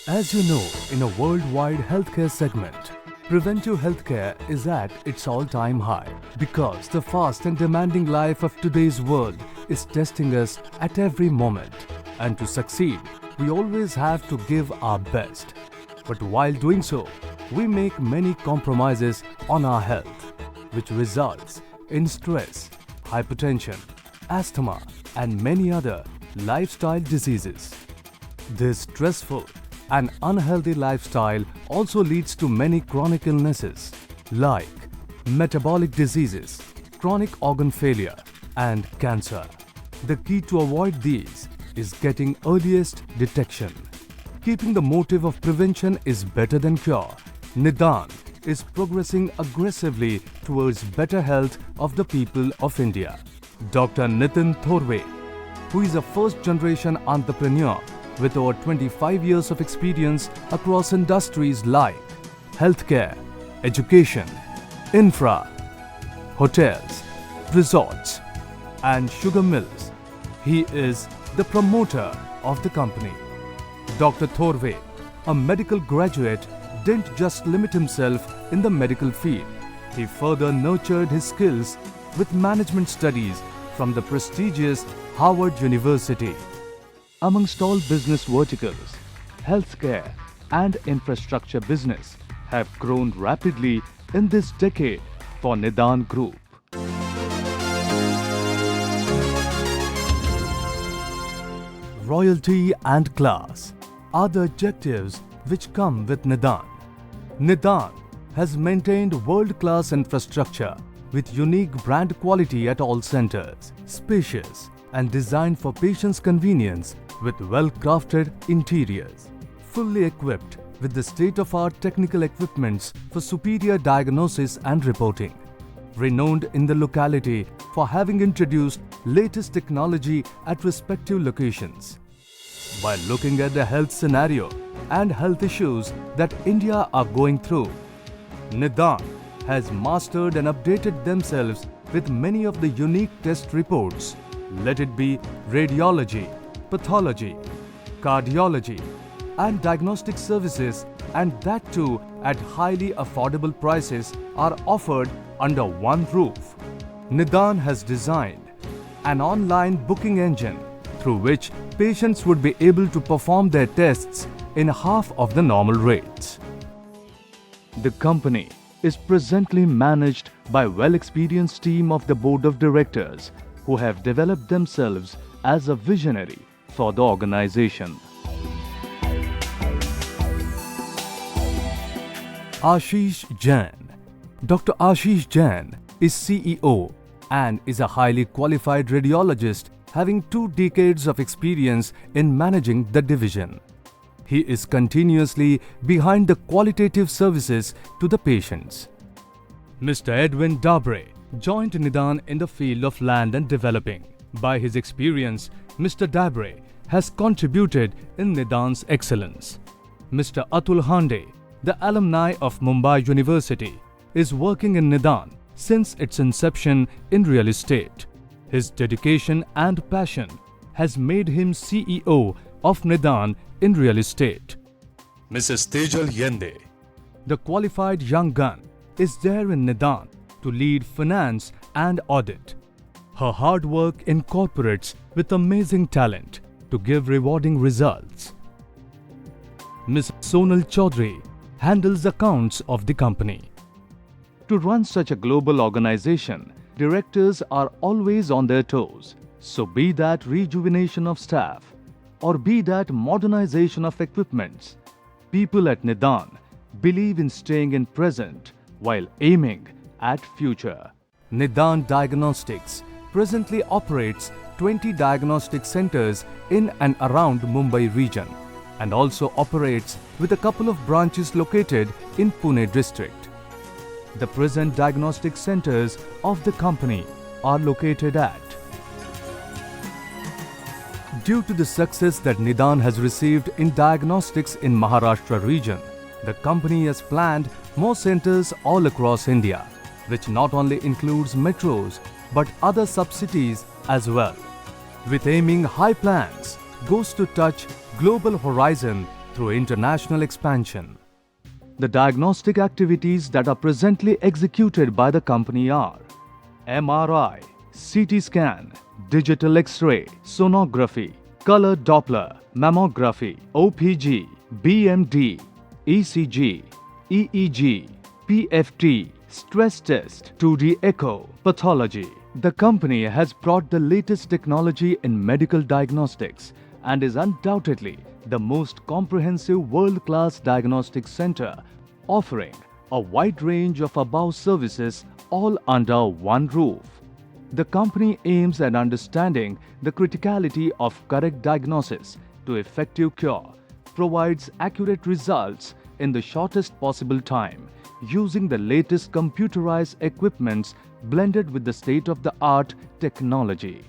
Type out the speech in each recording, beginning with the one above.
As you know, in a worldwide healthcare segment, preventive healthcare is at its all-time high because the fast and demanding life of today's world is testing us at every moment. And to succeed, we always have to give our best. But while doing so, we make many compromises on our health, which results in stress, hypertension, asthma, and many other lifestyle diseases. This stressful and unhealthy lifestyle also leads to many chronic illnesses like metabolic diseases, chronic organ failure, and cancer. The key to avoid these is getting earliest detection. Keeping the motive of prevention is better than cure. Nidan is progressing aggressively towards better health of the people of India. Dr. Nitin Thorve, who is a first-generation entrepreneur with over 25 years of experience across industries like healthcare, education, infra, hotels, resorts, and sugar mills. He is the promoter of the company. Dr. Thorve, a medical graduate, didn't just limit himself in the medical field. He further nurtured his skills with management studies from the prestigious Harvard University. Amongst all business verticals, healthcare and infrastructure business have grown rapidly in this decade for Nidan Group. Royalty and class are the adjectives which come with Nidan. Nidan has maintained world-class infrastructure with unique brand quality at all centers, spacious and designed for patients' convenience with well-crafted interiors, fully equipped with the state-of-art technical equipments for superior diagnosis and reporting, renowned in the locality for having introduced latest technology at respective locations. By looking at the health scenario and health issues that India are going through, Nidan has mastered and updated themselves with many of the unique test reports, let it be radiology, pathology, cardiology, and diagnostic services, and that too at highly affordable prices are offered under one roof. Nidan has designed an online booking engine through which patients would be able to perform their tests in half of the normal rates. The company is presently managed by a well-experienced team of the board of directors who have developed themselves as a visionary for the organization. Ashish Jain. Dr. Ashish Jain is CEO and is a highly qualified radiologist having 2 decades of experience in managing the division. He is continuously behind the qualitative services to the patients. Mr. Edwin Dabre joined Nidan in the field of land and developing. By his experience, Mr. Dabre has contributed in Nidan's excellence. Mr. Atul Hande, the alumni of Mumbai University, is working in Nidan since its inception in real estate. His dedication and passion has made him CEO of Nidan in real estate. Mrs. Tejal Yende, the qualified young gun, is there in Nidan to lead finance and audit. Her hard work incorporates with amazing talent to give rewarding results. Ms. Sonal Chaudhary handles accounts of the company. To run such a global organization, directors are always on their toes. So be that rejuvenation of staff or be that modernization of equipments, people at Nidan believe in staying in present while aiming at future. Nidan Diagnostics presently operates 20 diagnostic centers in and around Mumbai region and also operates with a couple of branches located in Pune district. The present diagnostic centers of the company are located at. Due to the success that Nidan has received in diagnostics in Maharashtra region, the company has planned more centers all across India, which not only includes metros but other sub-cities as well. With aiming high plans, goes to touch global horizon through international expansion. The diagnostic activities that are presently executed by the company are MRI, CT scan, digital X-ray, sonography, color Doppler, mammography, OPG, BMD, ECG, EEG, PFT, stress test, 2D echo, pathology. The company has brought the latest technology in medical diagnostics and is undoubtedly the most comprehensive world-class diagnostic center, offering a wide range of above services all under one roof. The company aims at understanding the criticality of correct diagnosis to effective cure, provides accurate results in the shortest possible time, using the latest computerized equipments blended with the state-of-the-art technology.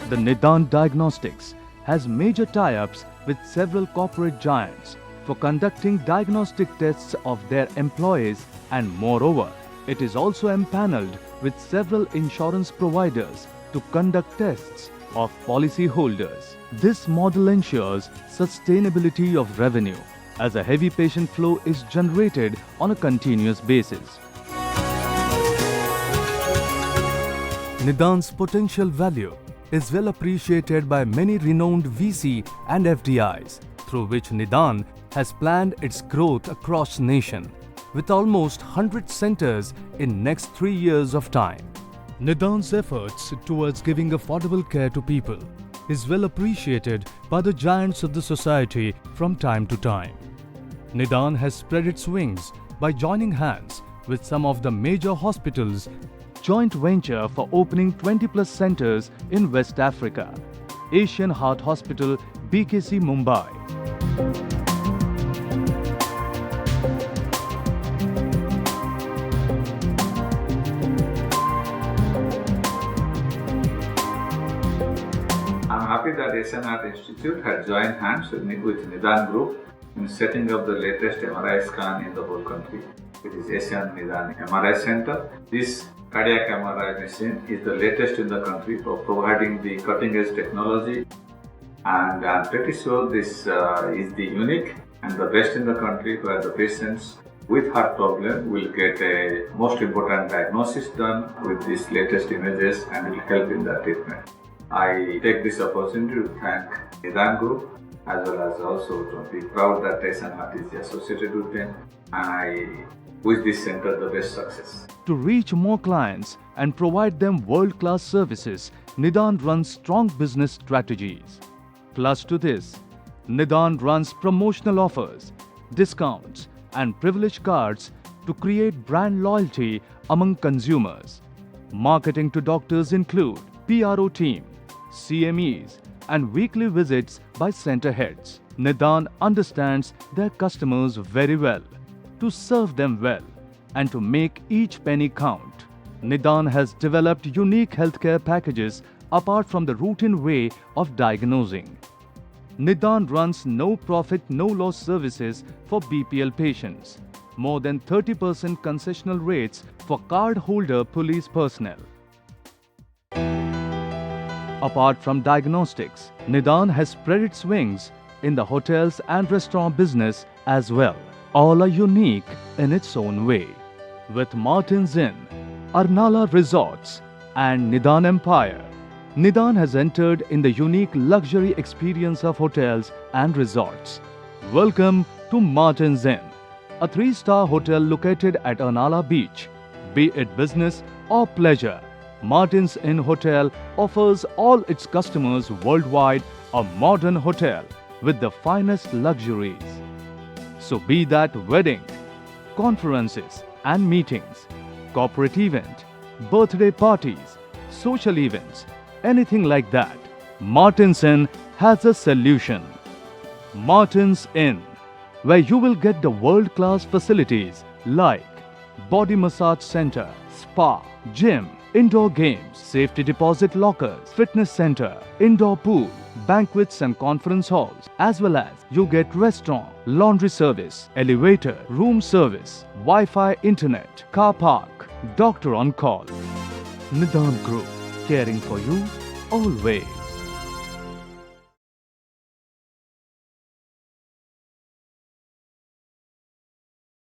The Nidan Diagnostics has major tie-ups with several corporate giants for conducting diagnostic tests of their employees, and moreover, it is also empaneled with several insurance providers to conduct tests of policyholders. This model ensures sustainability of revenue as a heavy patient flow is generated on a continuous basis. Nidan's potential value is well appreciated by many renowned VC and FDIs, through which Nidan has planned its growth across nation, with almost 100 centers in next 3 years of time. Nidan's efforts towards giving affordable care to people is well appreciated by the giants of the society from time to time. Nidan has spread its wings by joining hands with some of the major hospitals, joint venture for opening 20+ centers in West Africa, Asian Heart Hospital, BKC, Mumbai. I'm happy that Asian Heart Institute had joined hands with Nidan Group in setting up the latest MRI scan in the whole country. It is Asian Nidan MRI Center. This cardiac MRI machine is the latest in the country for providing the cutting-edge technology, and I'm pretty sure this is the unique and the best in the country, where the patients with heart problem will get a most important diagnosis done with these latest images, and will help in the treatment. I take this opportunity to thank Nidan Group, as well as also to be proud that Asian Heart is associated with them, and I wish this center the best success. To reach more clients and provide them world-class services, Nidan runs strong business strategies. Plus to this, Nidan runs promotional offers, discounts and privilege cards to create brand loyalty among consumers. Marketing to doctors include PRO team, CMEs and weekly visits by center heads. Nidan understands their customers very well, to serve them well and to make each penny count. Nidan has developed unique healthcare packages apart from the routine way of diagnosing. Nidan runs no profit, no loss services for BPL patients. More than 30% concessional rates for card holder police personnel. Apart from diagnostics, Nidan has spread its wings in the hotels and restaurant business as well. All are unique in its own way. With Martins Inn, Arnala Resorts and Nidan Empire, Nidan has entered in the unique luxury experience of hotels and resorts. Welcome to Martins Inn, a 3-star hotel located at Arnala Beach. Be it business or pleasure, Martins Inn Hotel offers all its customers worldwide a modern hotel with the finest luxuries. So be that wedding, conferences and meetings, corporate event, birthday parties, social events, anything like that, Martins Inn has a solution. Martins Inn, where you will get the world-class facilities like body massage center, spa, gym, indoor games, safety deposit lockers, fitness center, indoor pool, banquets and conference halls, as well as you get restaurant, laundry service, elevator, room service, Wi-Fi, internet, car park, doctor on call. Nidan Group, caring for you always.